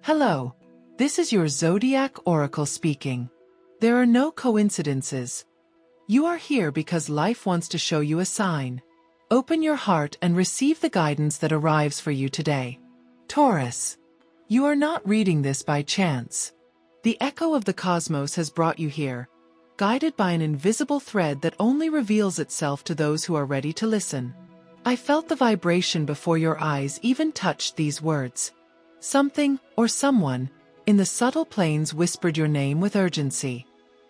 Hello, this is your Zodiac Oracle speaking. There are no coincidences. You are here because life wants to show you a sign. Open your heart and receive the guidance that arrives for you today. Taurus, you are not reading this by chance. The echo of the cosmos has brought you here, guided by an invisible thread that only reveals itself to those who are ready to listen. I felt the vibration before your eyes even touched these words. Something, or someone, in the subtle planes whispered your name with urgency.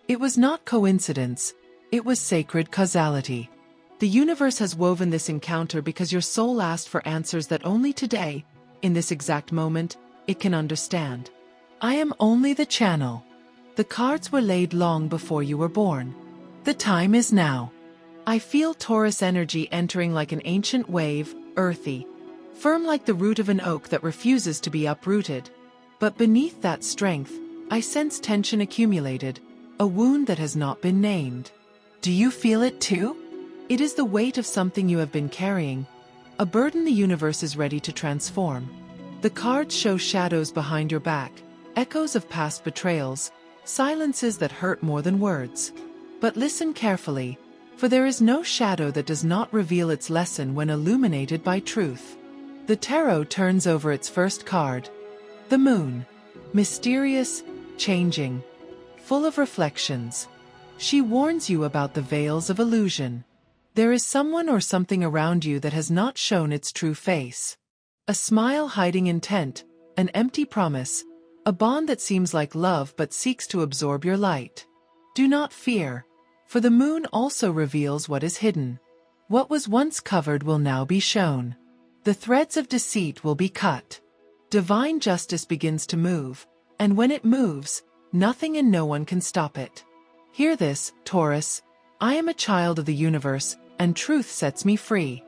It was not coincidence, it was sacred causality. The universe has woven this encounter because your soul asked for answers that only today, in this exact moment, it can understand. I am only the channel. The cards were laid long before you were born. The time is now. I feel Taurus energy entering like an ancient wave, earthy, firm like the root of an oak that refuses to be uprooted. But beneath that strength, I sense tension accumulated, a wound that has not been named. Do you feel it too? It is the weight of something you have been carrying, a burden the universe is ready to transform. The cards show shadows behind your back, echoes of past betrayals, silences that hurt more than words. But listen carefully, for there is no shadow that does not reveal its lesson when illuminated by truth. The tarot turns over its first card. The moon. Mysterious, changing, full of reflections. She warns you about the veils of illusion. There is someone or something around you that has not shown its true face. A smile hiding intent, an empty promise, a bond that seems like love but seeks to absorb your light. Do not fear, for the moon also reveals what is hidden. What was once covered will now be shown. The threads of deceit will be cut. Divine justice begins to move, and when it moves, nothing and no one can stop it. Hear this, Taurus. I am a child of the universe, and truth sets me free.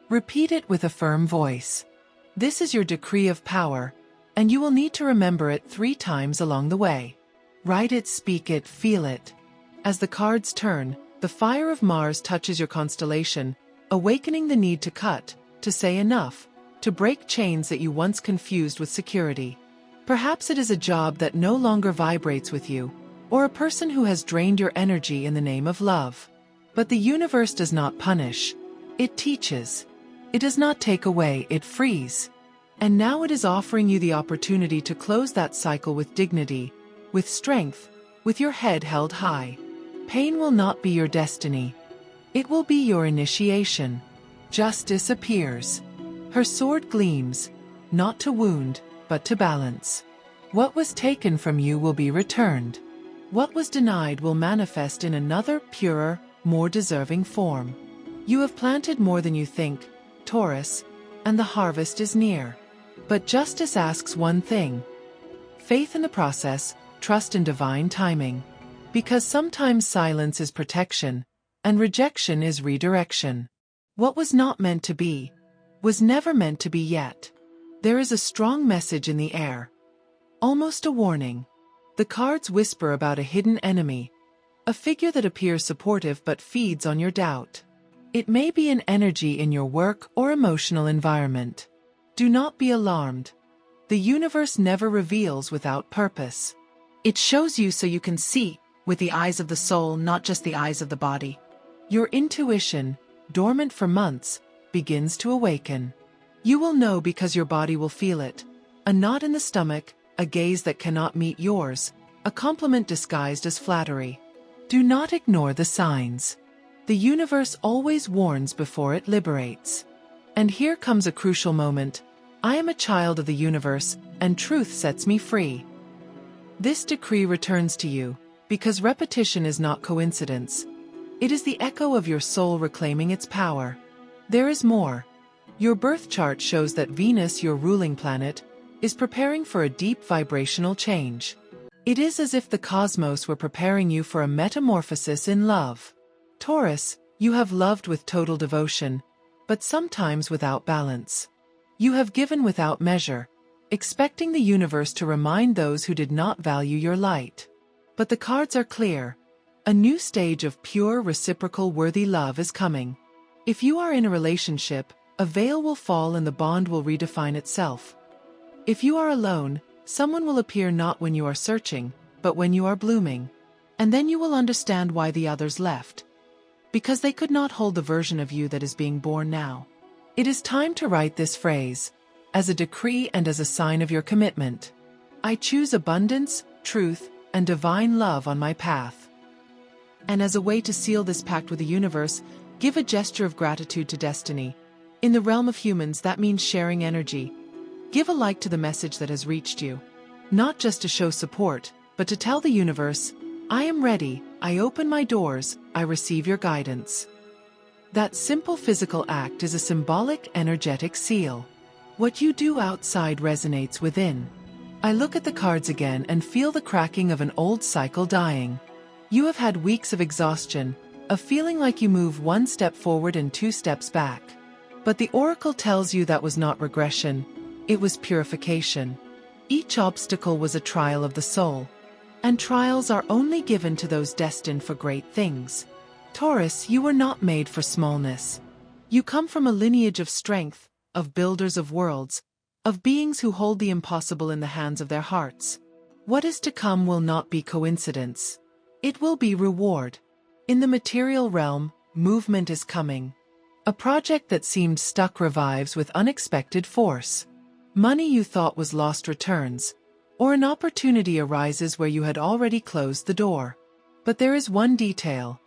Repeat it with a firm voice. This is your decree of power, and you will need to remember it 3 times along the way. Write it, speak it, feel it. As the cards turn, the fire of Mars touches your constellation, awakening the need to cut, to say enough, to break chains that you once confused with security. Perhaps it is a job that no longer vibrates with you, or a person who has drained your energy in the name of love. But the universe does not punish. It teaches. It does not take away, it frees. And now it is offering you the opportunity to close that cycle with dignity, with strength, with your head held high. Pain will not be your destiny. It will be your initiation. Justice appears. Her sword gleams, not to wound, but to balance. What was taken from you will be returned. What was denied will manifest in another, purer, more deserving form. You have planted more than you think, Taurus, and the harvest is near. But justice asks one thing: faith in the process, trust in divine timing. Because sometimes silence is protection, and rejection is redirection. What was not meant to be, was never meant to be yet. There is a strong message in the air. Almost a warning. The cards whisper about a hidden enemy, a figure that appears supportive but feeds on your doubt. It may be an energy in your work or emotional environment. Do not be alarmed. The universe never reveals without purpose. It shows you so you can see, with the eyes of the soul, not just the eyes of the body. Your intuition, dormant for months, begins to awaken. You will know because your body will feel it. A knot in the stomach, a gaze that cannot meet yours, a compliment disguised as flattery. Do not ignore the signs. The universe always warns before it liberates. And here comes a crucial moment. I am a child of the universe, and truth sets me free. This decree returns to you, because repetition is not coincidence. It is the echo of your soul reclaiming its power. There is more. Your birth chart shows that Venus, your ruling planet, is preparing for a deep vibrational change. It is as if the cosmos were preparing you for a metamorphosis in love. Taurus, you have loved with total devotion, but sometimes without balance. You have given without measure, expecting the universe to remind those who did not value your light. But the cards are clear. A new stage of pure, reciprocal, worthy love is coming. If you are in a relationship, a veil will fall and the bond will redefine itself. If you are alone, Someone will appear not when you are searching, but when you are blooming. And then you will understand why the others left. Because they could not hold the version of you that is being born now. It is time to write this phrase, as a decree and as a sign of your commitment. I choose abundance, truth, and divine love on my path. And as a way to seal this pact with the universe, give a gesture of gratitude to destiny. In the realm of humans, that means sharing energy. Give a like to the message that has reached you. Not just to show support, but to tell the universe, I am ready, I open my doors, I receive your guidance. That simple physical act is a symbolic, energetic seal. What you do outside resonates within. I look at the cards again and feel the cracking of an old cycle dying. You have had weeks of exhaustion, of feeling like you move one step forward and two steps back. But the oracle tells you that was not regression, it was purification. Each obstacle was a trial of the soul. And trials are only given to those destined for great things. Taurus, you were not made for smallness. You come from a lineage of strength, of builders of worlds, of beings who hold the impossible in the hands of their hearts. What is to come will not be coincidence. It will be reward. In the material realm, movement is coming. A project that seemed stuck revives with unexpected force. Money you thought was lost returns, or an opportunity arises where you had already closed the door. But there is one detail.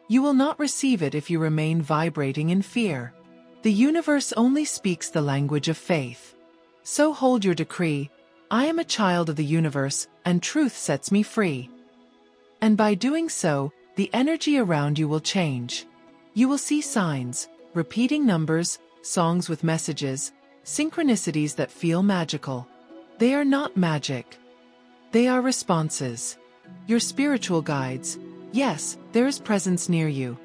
You will not receive it if you remain vibrating in fear. The universe only speaks the language of faith. So hold your decree, I am a child of the universe, and truth sets me free. And by doing so, the energy around you will change. You will see signs, repeating numbers, songs with messages, synchronicities that feel magical. They are not magic. They are responses. Your spiritual guides. Yes, there is presence near you.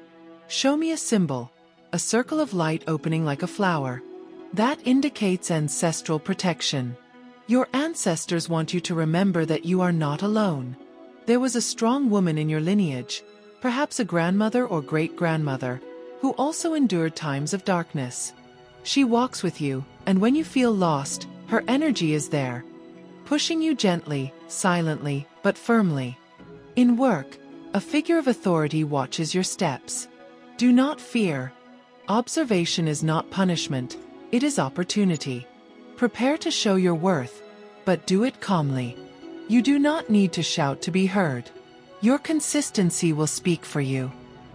Show me a symbol, a circle of light opening like a flower. That indicates ancestral protection. Your ancestors want you to remember that you are not alone. There was a strong woman in your lineage, perhaps a grandmother or great-grandmother, who also endured times of darkness. She walks with you, and when you feel lost, her energy is there, pushing you gently, silently, but firmly. In work, a figure of authority watches your steps. Do not fear. Observation is not punishment, it is opportunity. Prepare to show your worth, but do it calmly. You do not need to shout to be heard. Your consistency will speak for you.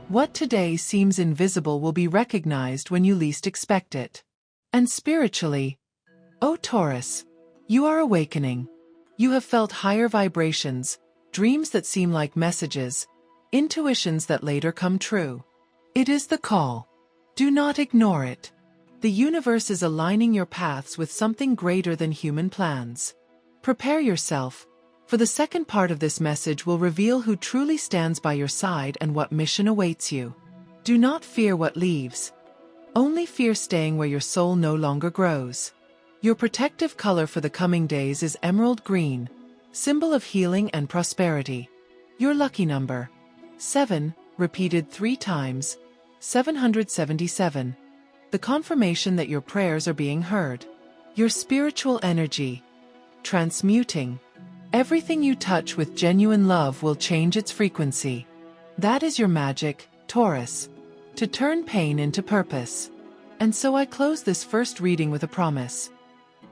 What today seems invisible will be recognized when you least expect it. And spiritually, O Taurus, you are awakening. You have felt higher vibrations, dreams that seem like messages, intuitions that later come true. It is the call. Do not ignore it. The universe is aligning your paths with something greater than human plans. Prepare yourself, for the second part of this message will reveal who truly stands by your side and what mission awaits you. Do not fear what leaves. Only fear staying where your soul no longer grows. Your protective color for the coming days is emerald green, symbol of healing and prosperity. Your lucky number, 7, repeated 3 times, 777. The confirmation that your prayers are being heard. Your spiritual energy, transmuting. Everything you touch with genuine love will change its frequency. That is your magic, Taurus, to turn pain into purpose. And so I close this first reading with a promise.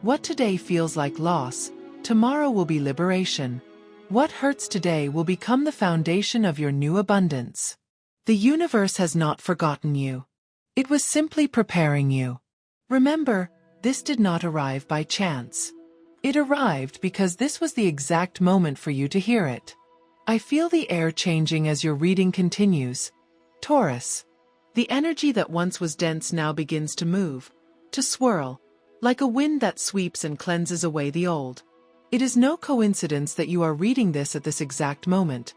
What today feels like loss, tomorrow will be liberation. What hurts today will become the foundation of your new abundance. The universe has not forgotten you. It was simply preparing you. Remember, this did not arrive by chance. It arrived because this was the exact moment for you to hear it. I feel the air changing as your reading continues. Taurus. The energy that once was dense now begins to move, to swirl, like a wind that sweeps and cleanses away the old. It is no coincidence that you are reading this at this exact moment.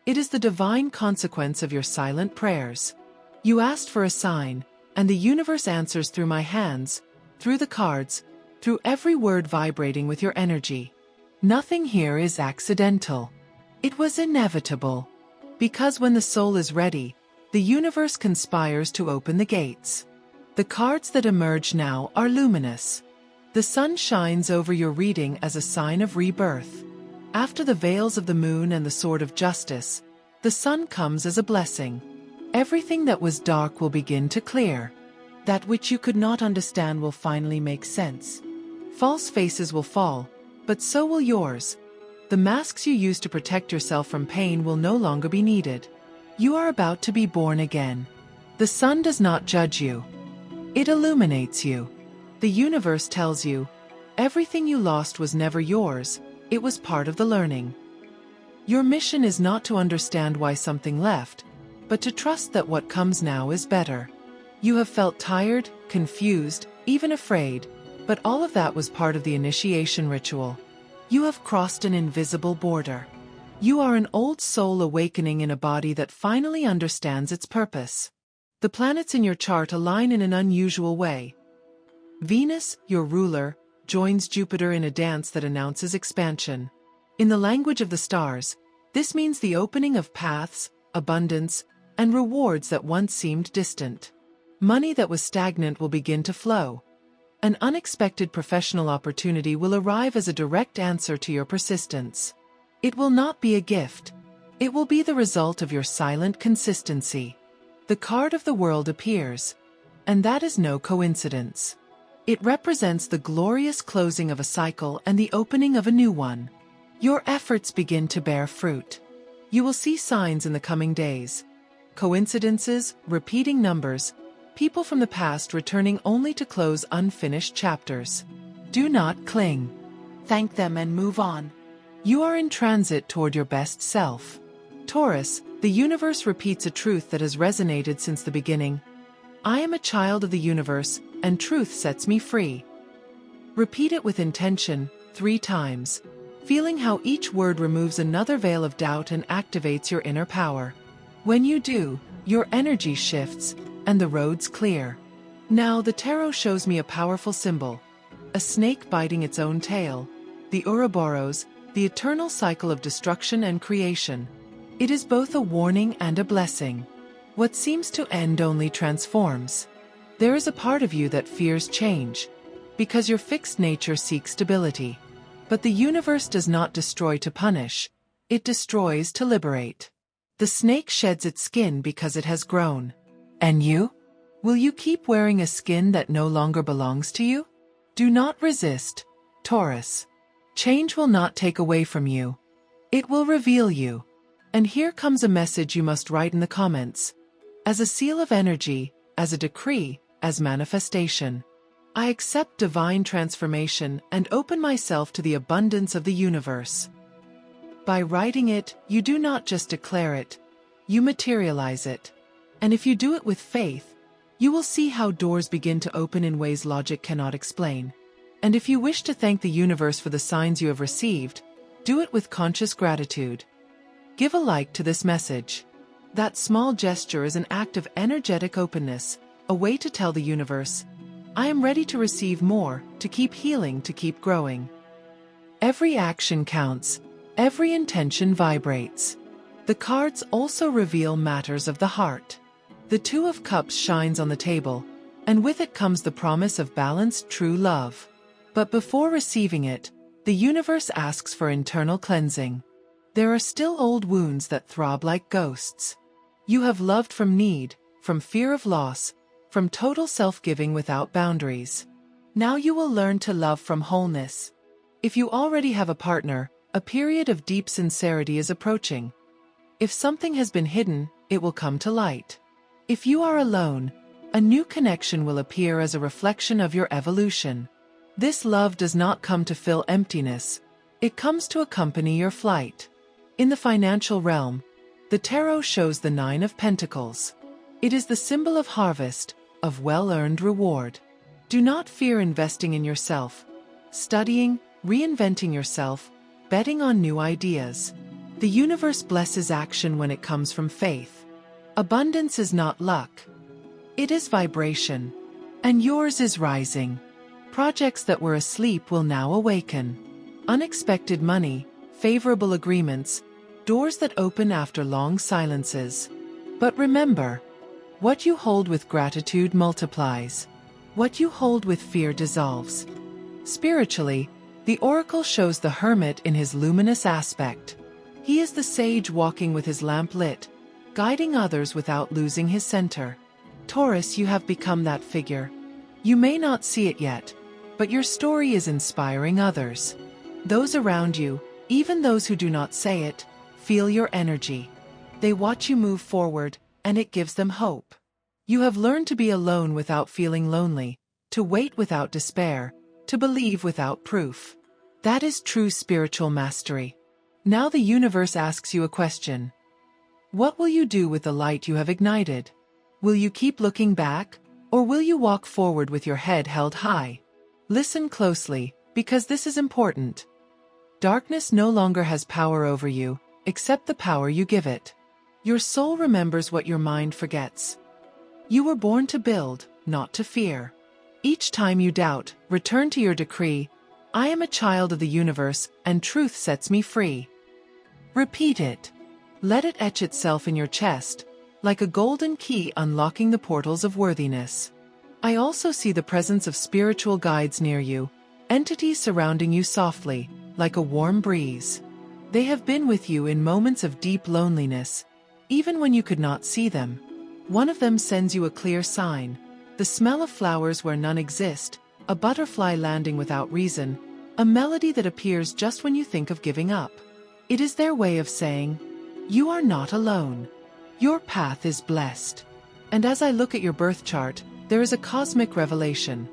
It is the divine consequence of your silent prayers. You asked for a sign, and the universe answers through my hands, through the cards, through every word vibrating with your energy. Nothing here is accidental. It was inevitable. Because when the soul is ready, the universe conspires to open the gates. The cards that emerge now are luminous. The sun shines over your reading as a sign of rebirth. After the veils of the moon and the sword of justice, the sun comes as a blessing. Everything that was dark will begin to clear. That which you could not understand will finally make sense. False faces will fall, but so will yours. The masks you used to protect yourself from pain will no longer be needed. You are about to be born again. The sun does not judge you. It illuminates you. The universe tells you, everything you lost was never yours, it was part of the learning. Your mission is not to understand why something left, but to trust that what comes now is better. You have felt tired, confused, even afraid, but all of that was part of the initiation ritual. You have crossed an invisible border. You are an old soul awakening in a body that finally understands its purpose. The planets in your chart align in an unusual way. Venus, your ruler, joins Jupiter in a dance that announces expansion. In the language of the stars, this means the opening of paths, abundance, and rewards that once seemed distant. Money that was stagnant will begin to flow. An unexpected professional opportunity will arrive as a direct answer to your persistence. It will not be a gift. It will be the result of your silent consistency. The card of the world appears, and that is no coincidence. It represents the glorious closing of a cycle and the opening of a new one. Your efforts begin to bear fruit. You will see signs in the coming days. Coincidences, repeating numbers, people from the past returning only to close unfinished chapters. Do not cling. Thank them and move on. You are in transit toward your best self. Taurus, the universe repeats a truth that has resonated since the beginning. I am a child of the universe, and truth sets me free. Repeat it with intention, 3 times, feeling how each word removes another veil of doubt and activates your inner power. When you do, your energy shifts, and the roads clear. Now the tarot shows me a powerful symbol. A snake biting its own tail. The Ouroboros, the eternal cycle of destruction and creation. It is both a warning and a blessing. What seems to end only transforms. There is a part of you that fears change, because your fixed nature seeks stability. But the universe does not destroy to punish, it destroys to liberate. The snake sheds its skin because it has grown. And you? Will you keep wearing a skin that no longer belongs to you? Do not resist, Taurus. Change will not take away from you. It will reveal you. And here comes a message you must write in the comments. As a seal of energy, as a decree, as manifestation. I accept divine transformation and open myself to the abundance of the universe. By writing it, you do not just declare it, you materialize it. And if you do it with faith, you will see how doors begin to open in ways logic cannot explain. And if you wish to thank the universe for the signs you have received, do it with conscious gratitude. Give a like to this message. That small gesture is an act of energetic openness, a way to tell the universe, I am ready to receive more, to keep healing, to keep growing. Every action counts, every intention vibrates. The cards also reveal matters of the heart. The Two of Cups shines on the table, and with it comes the promise of balanced true love. But before receiving it, the universe asks for internal cleansing. There are still old wounds that throb like ghosts. You have loved from need, from fear of loss, from total self-giving without boundaries. Now you will learn to love from wholeness. If you already have a partner, a period of deep sincerity is approaching. If something has been hidden, it will come to light. If you are alone, a new connection will appear as a reflection of your evolution. This love does not come to fill emptiness. It comes to accompany your flight. In the financial realm, the tarot shows the 9 of Pentacles. It is the symbol of harvest, of well-earned reward. Do not fear investing in yourself, studying, reinventing yourself, betting on new ideas. The universe blesses action when it comes from faith. Abundance is not luck. It is vibration. And yours is rising. Projects that were asleep will now awaken. Unexpected money, favorable agreements, doors that open after long silences. But remember, what you hold with gratitude multiplies. What you hold with fear dissolves. Spiritually, the oracle shows the hermit in his luminous aspect. He is the sage walking with his lamp lit, guiding others without losing his center. Taurus, you have become that figure. You may not see it yet, but your story is inspiring others. Those around you, even those who do not say it, feel your energy. They watch you move forward, and it gives them hope. You have learned to be alone without feeling lonely, to wait without despair, to believe without proof. That is true spiritual mastery. Now the universe asks you a question. What will you do with the light you have ignited? Will you keep looking back, or will you walk forward with your head held high? Listen closely, because this is important. Darkness no longer has power over you, except the power you give it. Your soul remembers what your mind forgets. You were born to build, not to fear. Each time you doubt, return to your decree. I am a child of the universe, and truth sets me free. Repeat it. Let it etch itself in your chest, like a golden key unlocking the portals of worthiness. I also see the presence of spiritual guides near you, entities surrounding you softly, like a warm breeze. They have been with you in moments of deep loneliness, even when you could not see them. One of them sends you a clear sign, the smell of flowers where none exist, a butterfly landing without reason, a melody that appears just when you think of giving up. It is their way of saying, you are not alone. Your path is blessed. And as I look at your birth chart, there is a cosmic revelation.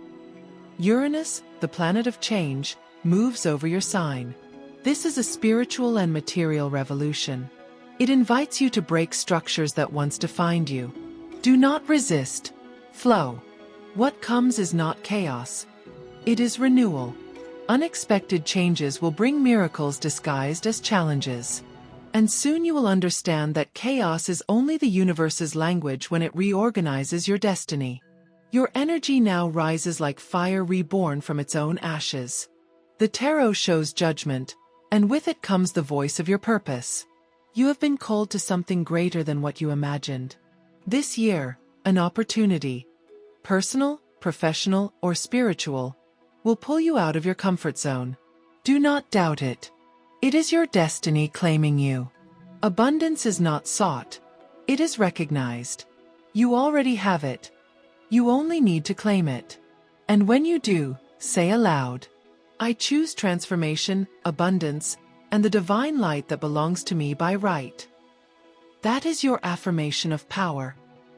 Uranus, the planet of change, moves over your sign. This is a spiritual and material revolution. It invites you to break structures that once defined you. Do not resist. Flow. What comes is not chaos. It is renewal. Unexpected changes will bring miracles disguised as challenges. And soon you will understand that chaos is only the universe's language when it reorganizes your destiny. Your energy now rises like fire reborn from its own ashes. The tarot shows judgment, and with it comes the voice of your purpose. You have been called to something greater than what you imagined. This year, an opportunity, personal, professional, or spiritual, will pull you out of your comfort zone. Do not doubt it. It is your destiny claiming you. Abundance is not sought. It is recognized. You already have it. You only need to claim it. And when you do, say aloud, I choose transformation, abundance, and the divine light that belongs to me by right. That is your affirmation of power.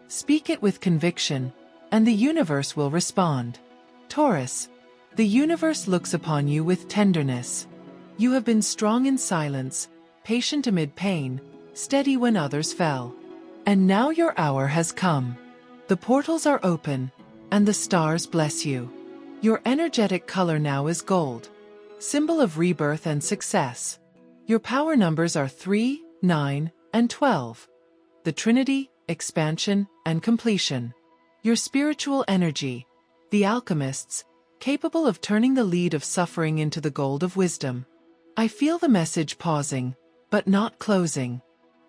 Speak it with conviction, and the universe will respond. Taurus, the universe looks upon you with tenderness. You have been strong in silence, patient amid pain, steady when others fell. And now your hour has come. The portals are open, and the stars bless you. Your energetic color now is gold, symbol of rebirth and success. Your power numbers are 3, 9, and 12. The Trinity, expansion, and completion. Your spiritual energy, the alchemists, capable of turning the lead of suffering into the gold of wisdom. I feel the message pausing, but not closing.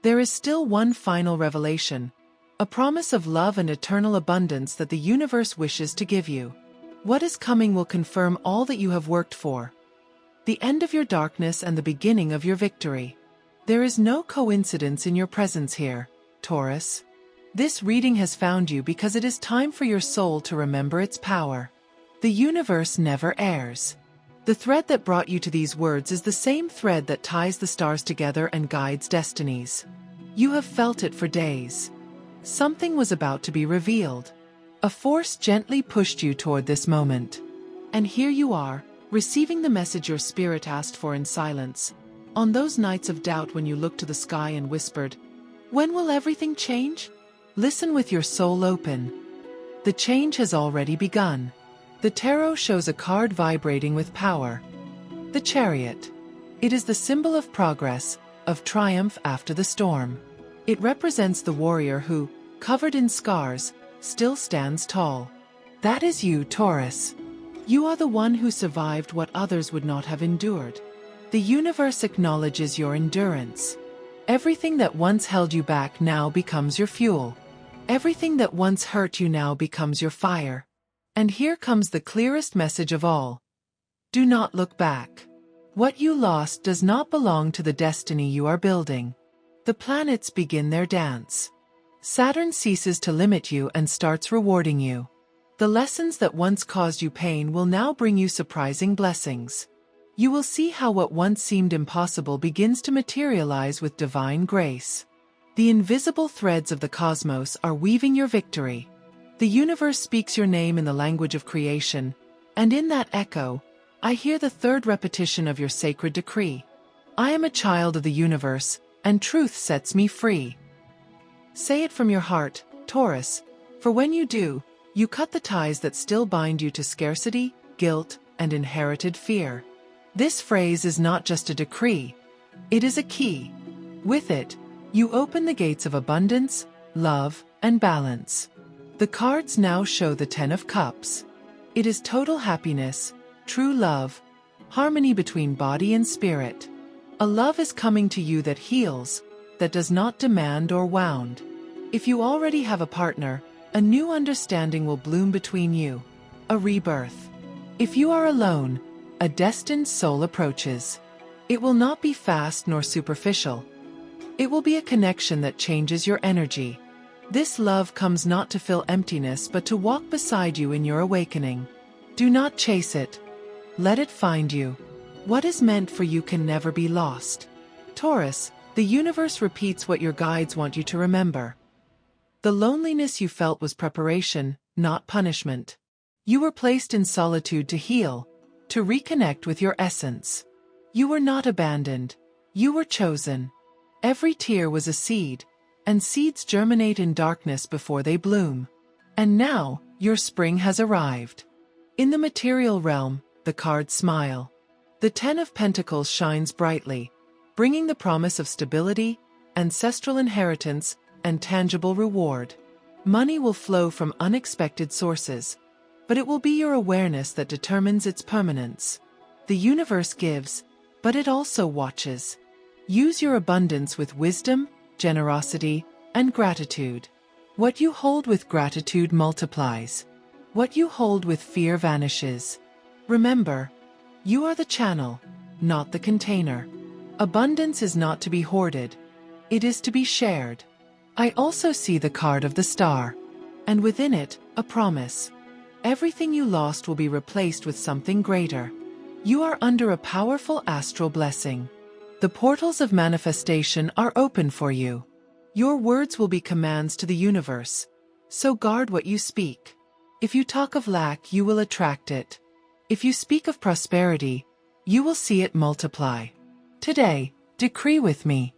There is still one final revelation, a promise of love and eternal abundance that the universe wishes to give you. What is coming will confirm all that you have worked for. The end of your darkness and the beginning of your victory. There is no coincidence in your presence here, Taurus. This reading has found you because it is time for your soul to remember its power. The universe never errs. The thread that brought you to these words is the same thread that ties the stars together and guides destinies. You have felt it for days. Something was about to be revealed. A force gently pushed you toward this moment. And here you are, receiving the message your spirit asked for in silence. On those nights of doubt when you looked to the sky and whispered, "When will everything change?" Listen with your soul open. The change has already begun. The tarot shows a card vibrating with power. The Chariot. It is the symbol of progress, of triumph after the storm. It represents the warrior who, covered in scars, still stands tall. That is you, Taurus. You are the one who survived what others would not have endured. The universe acknowledges your endurance. Everything that once held you back now becomes your fuel. Everything that once hurt you now becomes your fire. And here comes the clearest message of all. Do not look back. What you lost does not belong to the destiny you are building. The planets begin their dance. Saturn ceases to limit you and starts rewarding you. The lessons that once caused you pain will now bring you surprising blessings. You will see how what once seemed impossible begins to materialize with divine grace. The invisible threads of the cosmos are weaving your victory. The universe speaks your name in the language of creation, and in that echo, I hear the third repetition of your sacred decree. I am a child of the universe, and truth sets me free. Say it from your heart, Taurus, for when you do, you cut the ties that still bind you to scarcity, guilt, and inherited fear. This phrase is not just a decree, it is a key. With it, you open the gates of abundance, love, and balance. The cards now show the Ten of Cups. It is total happiness, true love, harmony between body and spirit. A love is coming to you that heals, that does not demand or wound. If you already have a partner, a new understanding will bloom between you, a rebirth. If you are alone, a destined soul approaches. It will not be fast nor superficial. It will be a connection that changes your energy. This love comes not to fill emptiness but to walk beside you in your awakening. Do not chase it. Let it find you. What is meant for you can never be lost. Taurus, the universe repeats what your guides want you to remember. The loneliness you felt was preparation, not punishment. You were placed in solitude to heal, to reconnect with your essence. You were not abandoned. You were chosen. Every tear was a seed, and seeds germinate in darkness before they bloom. And now, your spring has arrived. In the material realm, the cards smile. The Ten of Pentacles shines brightly, bringing the promise of stability, ancestral inheritance, and tangible reward. Money will flow from unexpected sources, but it will be your awareness that determines its permanence. The universe gives, but it also watches. Use your abundance with wisdom, generosity, and gratitude. What you hold with gratitude multiplies. What you hold with fear vanishes. Remember, you are the channel, not the container. Abundance is not to be hoarded. It is to be shared. I also see the card of the star, and within it, a promise. Everything you lost will be replaced with something greater. You are under a powerful astral blessing. The portals of manifestation are open for you. Your words will be commands to the universe, so guard what you speak. If you talk of lack, you will attract it. If you speak of prosperity, you will see it multiply. Today, decree with me.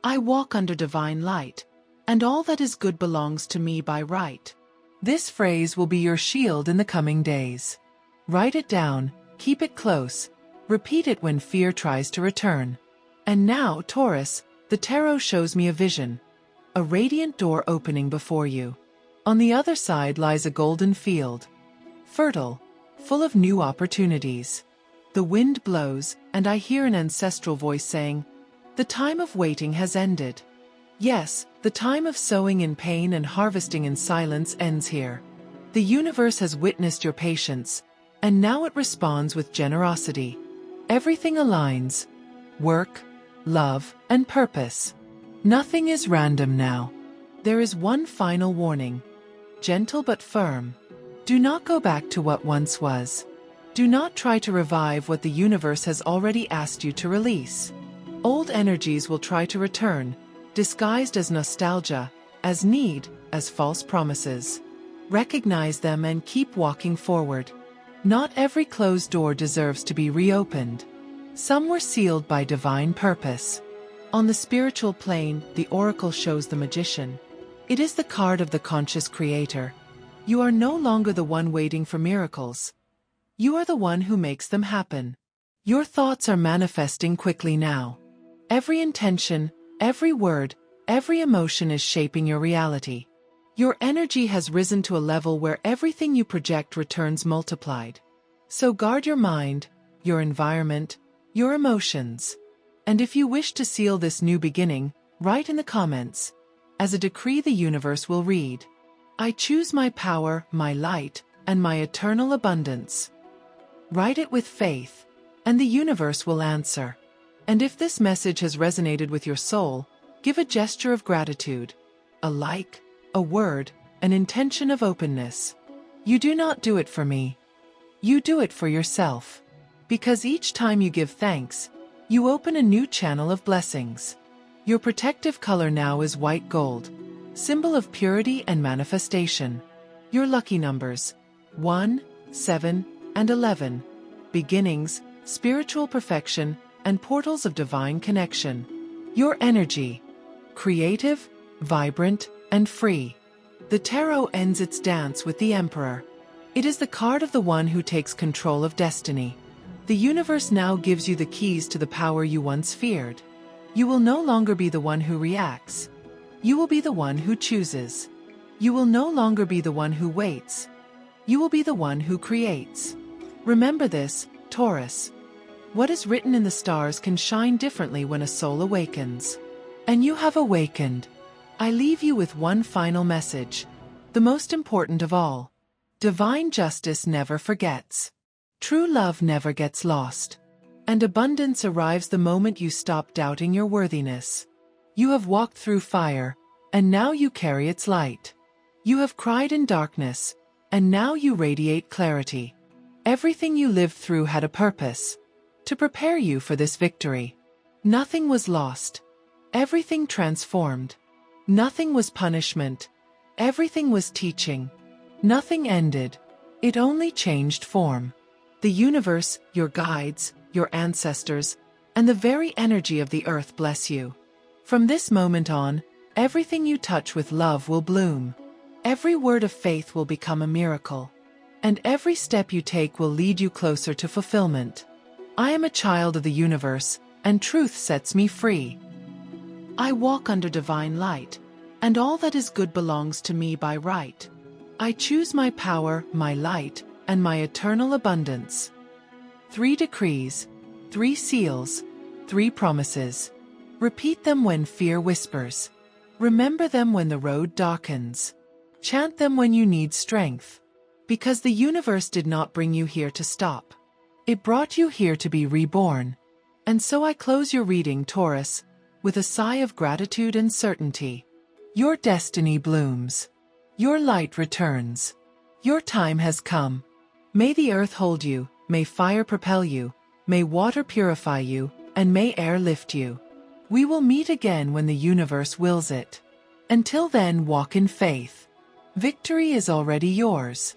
I walk under divine light, and all that is good belongs to me by right. This phrase will be your shield in the coming days. Write it down, keep it close, repeat it when fear tries to return. And now, Taurus, the tarot shows me a vision. A radiant door opening before you. On the other side lies a golden field. Fertile, full of new opportunities. The wind blows, and I hear an ancestral voice saying, "The time of waiting has ended." Yes, the time of sowing in pain and harvesting in silence ends here. The universe has witnessed your patience, and now it responds with generosity. Everything aligns. Work, love, and purpose. Nothing is random now. There is one final warning. Gentle but firm. Do not go back to what once was. Do not try to revive what the universe has already asked you to release. Old energies will try to return, disguised as nostalgia, as need, as false promises. Recognize them and keep walking forward. Not every closed door deserves to be reopened. Some were sealed by divine purpose. On the spiritual plane, the oracle shows the magician. It is the card of the conscious creator. You are no longer the one waiting for miracles. You are the one who makes them happen. Your thoughts are manifesting quickly now. Every intention, every word, every emotion is shaping your reality. Your energy has risen to a level where everything you project returns multiplied. So guard your mind, your environment, your emotions. And if you wish to seal this new beginning, write in the comments. As a decree the universe will read. I choose my power, my light, and my eternal abundance. Write it with faith, and the universe will answer. And if this message has resonated with your soul, give a gesture of gratitude, a like, a word, an intention of openness. You do not do it for me. You do it for yourself. Because each time you give thanks, you open a new channel of blessings. Your protective color now is white gold, symbol of purity and manifestation. Your lucky numbers: 1, 7, and 11. Beginnings, spiritual perfection, and portals of divine connection. Your energy: creative, vibrant, and free. The tarot ends its dance with the Emperor. It is the card of the one who takes control of destiny. The universe now gives you the keys to the power you once feared. You will no longer be the one who reacts. You will be the one who chooses. You will no longer be the one who waits. You will be the one who creates. Remember this, Taurus. What is written in the stars can shine differently when a soul awakens. And you have awakened. I leave you with one final message, the most important of all. Divine justice never forgets. True love never gets lost. And abundance arrives the moment you stop doubting your worthiness. You have walked through fire, and now you carry its light. You have cried in darkness, and now you radiate clarity. Everything you lived through had a purpose: to prepare you for this victory. Nothing was lost. Everything transformed. Nothing was punishment. Everything was teaching. Nothing ended. It only changed form. The universe, your guides, your ancestors, and the very energy of the earth bless you. From this moment on, everything you touch with love will bloom. Every word of faith will become a miracle. And every step you take will lead you closer to fulfillment. I am a child of the universe, and truth sets me free. I walk under divine light, and all that is good belongs to me by right. I choose my power, my light, and my eternal abundance. 3 decrees, 3 seals, 3 promises. Repeat them when fear whispers. Remember them when the road darkens. Chant them when you need strength. Because the universe did not bring you here to stop. It brought you here to be reborn. And so I close your reading, Taurus, with a sigh of gratitude and certainty. Your destiny blooms. Your light returns. Your time has come. May the earth hold you, may fire propel you, may water purify you, and may air lift you. We will meet again when the universe wills it. Until then, walk in faith. Victory is already yours.